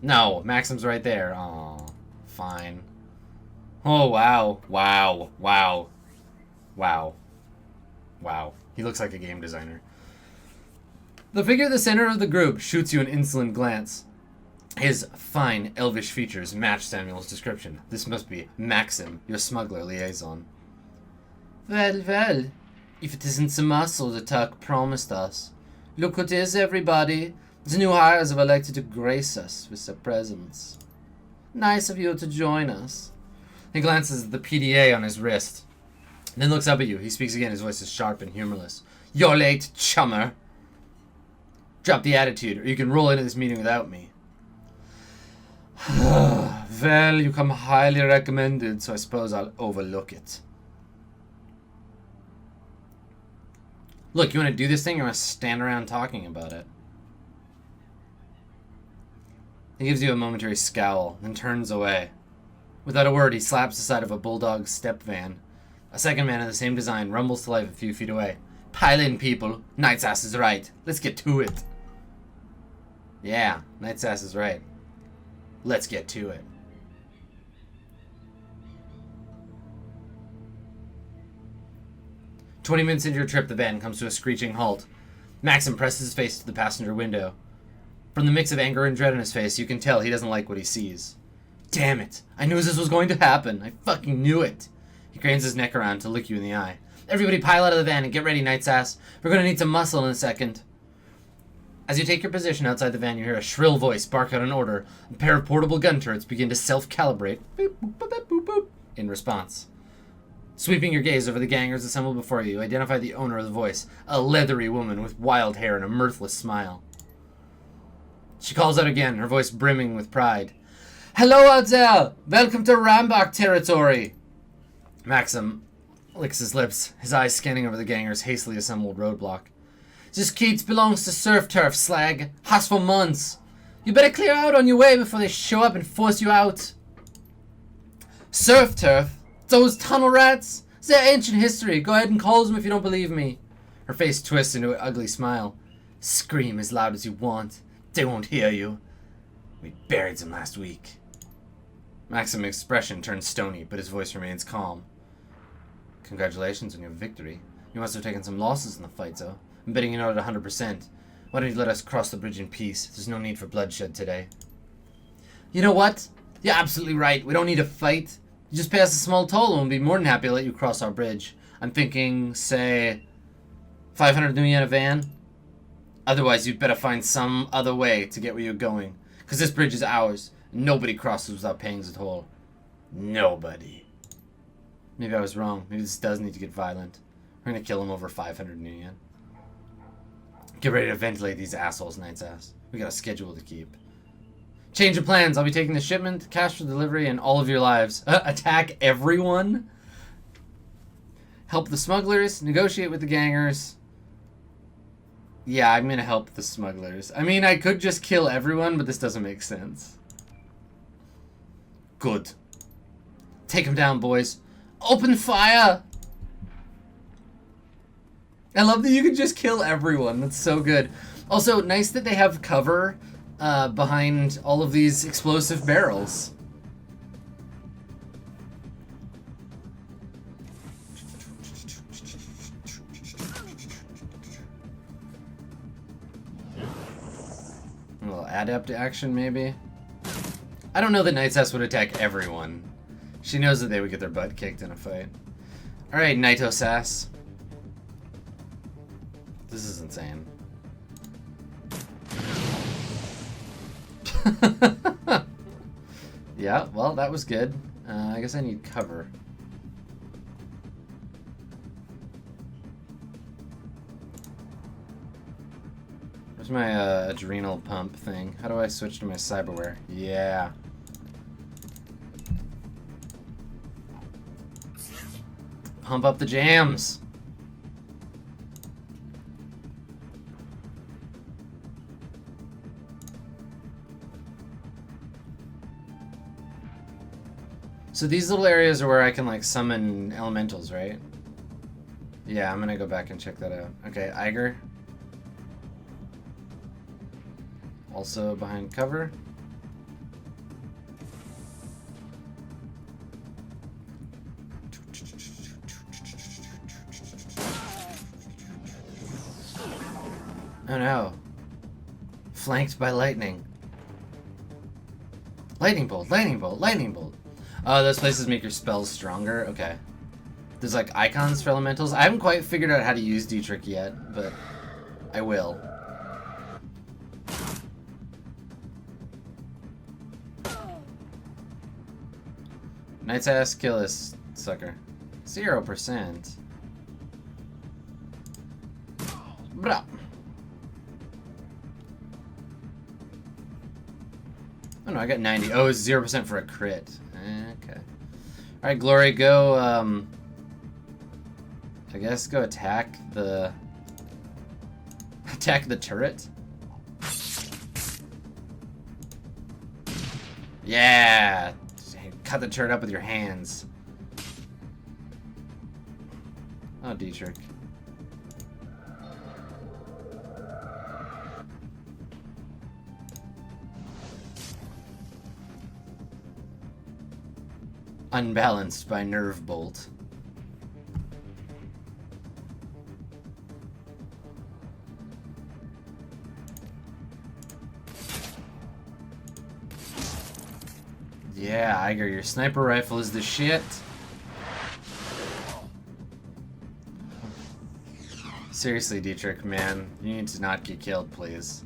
A: No, Maxim's right there. Aw, fine. Oh, wow. Wow. Wow. Wow. Wow. He looks like a game designer. The figure at the center of the group shoots you an insolent glance. His fine, elvish features match Samuel's description. This must be Maxim, your smuggler liaison. Well, well. If it isn't the muscle the Tuck promised us. Look what it is, everybody. The new hires have elected to grace us with their presence. Nice of you to join us. He glances at the PDA on his wrist, then looks up at you. He speaks again. His voice is sharp and humorless. You're late, chummer. Drop the attitude, or you can roll into this meeting without me. Well, you come highly recommended, so I suppose I'll overlook it. Look, you want to do this thing, or want to stand around talking about it? He gives you a momentary scowl, then turns away. Without a word, he slaps the side of a bulldog step van. A second man in the same design rumbles to life a few feet away. Pile in, people. NightSass is right. Let's get to it. Yeah, NightSass is right. Let's get to it. "20 minutes into your trip, the van comes to a screeching halt. Maxim presses his face to the passenger window. From the mix of anger and dread in his face, you can tell he doesn't like what he sees. Damn it! I knew this was going to happen. I fucking knew it. He cranes his neck around to look you in the eye. Everybody pile out of the van and get ready, NightSass. We're going to need some muscle in a second. As you take your position outside the van, you hear a shrill voice bark out an order. A pair of portable gun turrets begin to self-calibrate boop, boop, boop, boop, boop, boop, in response. Sweeping your gaze over the gangers assembled before you, you identify the owner of the voice, a leathery woman with wild hair and a mirthless smile. She calls out again, her voice brimming with pride. Hello out there! Welcome to Rambach territory! Maxim licks his lips, his eyes scanning over the gangers' hastily assembled roadblock. This Keats belongs to Surf Turf, slag. Has for months. You better clear out on your way before they show up and force you out. Surf Turf? Those tunnel rats? It's their ancient history. Go ahead and call them if you don't believe me. Her face twists into an ugly smile. Scream as loud as you want. They won't hear you. We buried them last week. Maxim's expression turns stony, but his voice remains calm. Congratulations on your victory. You must have taken some losses in the fight, though. I'm betting you're not at 100%. Why don't you let us cross the bridge in peace? There's no need for bloodshed today. You know what? You're absolutely right. We don't need a fight. You just pay us a small toll and we'll be more than happy to let you cross our bridge. I'm thinking, say, 500 yen a van? Otherwise, you'd better find some other way to get where you're going. Because this bridge is ours. And nobody crosses without paying the toll. Nobody. Maybe I was wrong. Maybe this does need to get violent. We're going to kill him over 500 yen. Get ready to ventilate these assholes, NightSass. We got a schedule to keep. Change of plans. I'll be taking the shipment, cash for delivery, and all of your lives. Attack everyone? Help the smugglers, negotiate with the gangers, Yeah, I'm gonna help the smugglers. I mean, I could just kill everyone, but this doesn't make sense. Good. Take him down, boys. Open fire! I love that you can just kill everyone. That's so good. Also, nice that they have cover behind all of these explosive barrels. A little adept action, maybe? I don't know that NightSass would attack everyone. She knows that they would get their butt kicked in a fight. Alright, NightSass. This is insane. Yeah, well, that was good. I guess I need cover. Where's my adrenal pump thing? How do I switch to my cyberware? Yeah. Pump up the jams. So these little areas are where I can like summon elementals, right? Yeah, I'm gonna go back and check that out. Okay, Eiger. Also behind cover. Oh no. Flanked by lightning. Lightning bolt, lightning bolt, lightning bolt. Oh, those places make your spells stronger? Okay. There's like icons for elementals. I haven't quite figured out how to use Dietrich yet, but I will. NightSass, kill this sucker. 0%. Blah. Oh no, I got 90. Oh, it's 0% for a crit. Okay. Alright, Glory, go, I guess go attack the... Attack the turret? Yeah! Cut the turret up with your hands. Oh, Dietrich. Unbalanced by nerve bolt. Yeah, Eiger, your sniper rifle is the shit. Seriously, Dietrich, man, you need to not get killed, please.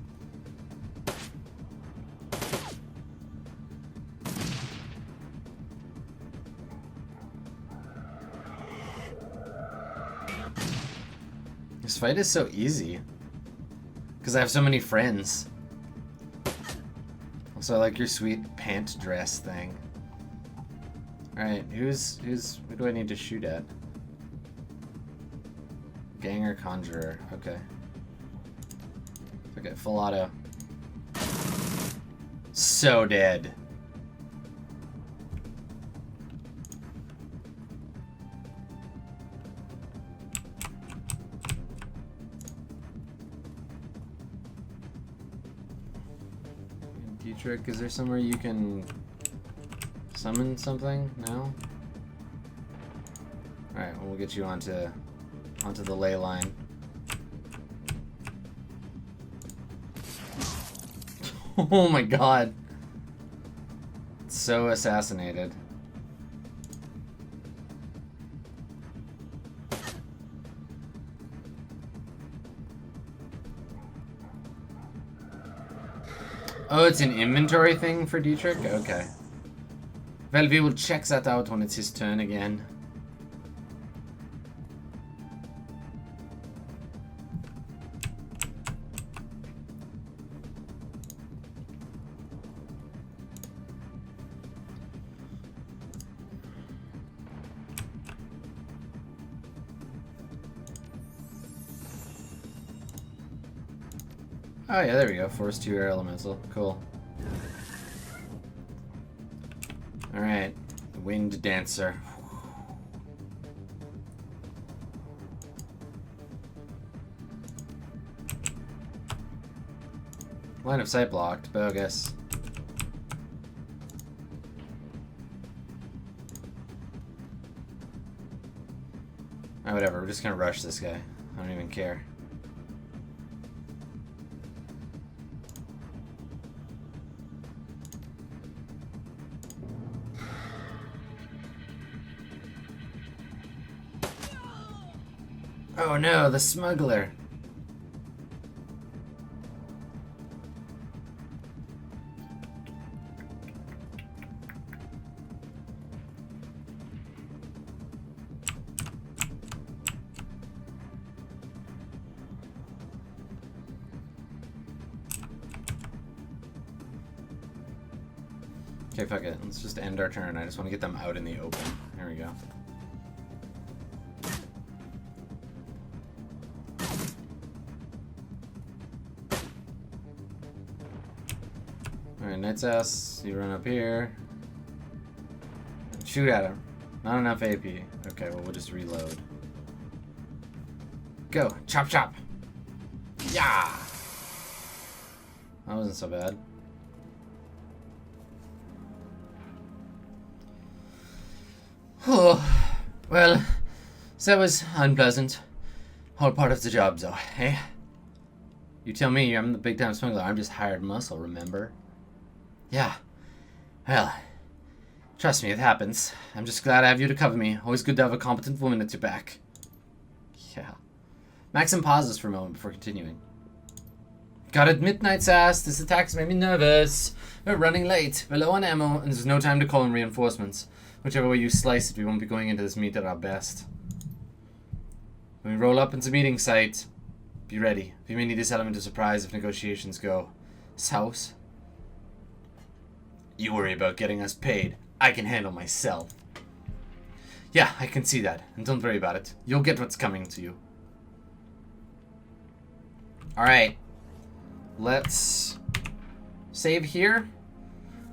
A: This fight is so easy. Because I have so many friends. Also, I like your sweet pant dress thing. Alright, who do I need to shoot at? Ganger, Conjurer, okay. Okay, full auto. So dead. Dietrich, is there somewhere you can summon something? No? Alright, well, we'll get you onto the ley line. Oh my god. So assassinated. Oh, it's an inventory thing for Dietrich? Okay. Well, we will check that out when it's his turn again. Oh yeah, there we go. Force 2 air elemental. Cool. Alright. Wind Dancer. Line of sight blocked, bogus. Oh, whatever, we're just gonna rush this guy. I don't even care. Oh no, the smuggler. Okay, fuck it. Let's just end our turn. I just want to get them out in the open. There we go. Alright, NightSass, you run up here. Shoot at him. Not enough AP. Okay, well, we'll just reload. Go! Chop chop! Yeah! That wasn't so bad. Oh, well, so that was unpleasant. All part of the job, though, eh? You tell me I'm the big-time smuggler. I'm just hired muscle, remember? Yeah. Well, trust me, it happens. I'm just glad I have you to cover me. Always good to have a competent woman at your back. Yeah. Maxim pauses for a moment before continuing. Gotta admit, NightSass, this attack's made me nervous. We're running late, we're low on ammo, and there's no time to call in reinforcements. Whichever way you slice it, we won't be going into this meet at our best. When we roll up into the meeting site, be ready. We may need this element of surprise if negotiations go south. You worry about getting us paid. I can handle myself. Yeah, I can see that. And don't worry about it. You'll get what's coming to you. Alright. Let's save here.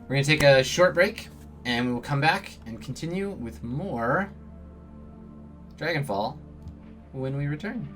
A: We're going to take a short break. And we will come back and continue with more Dragonfall when we return.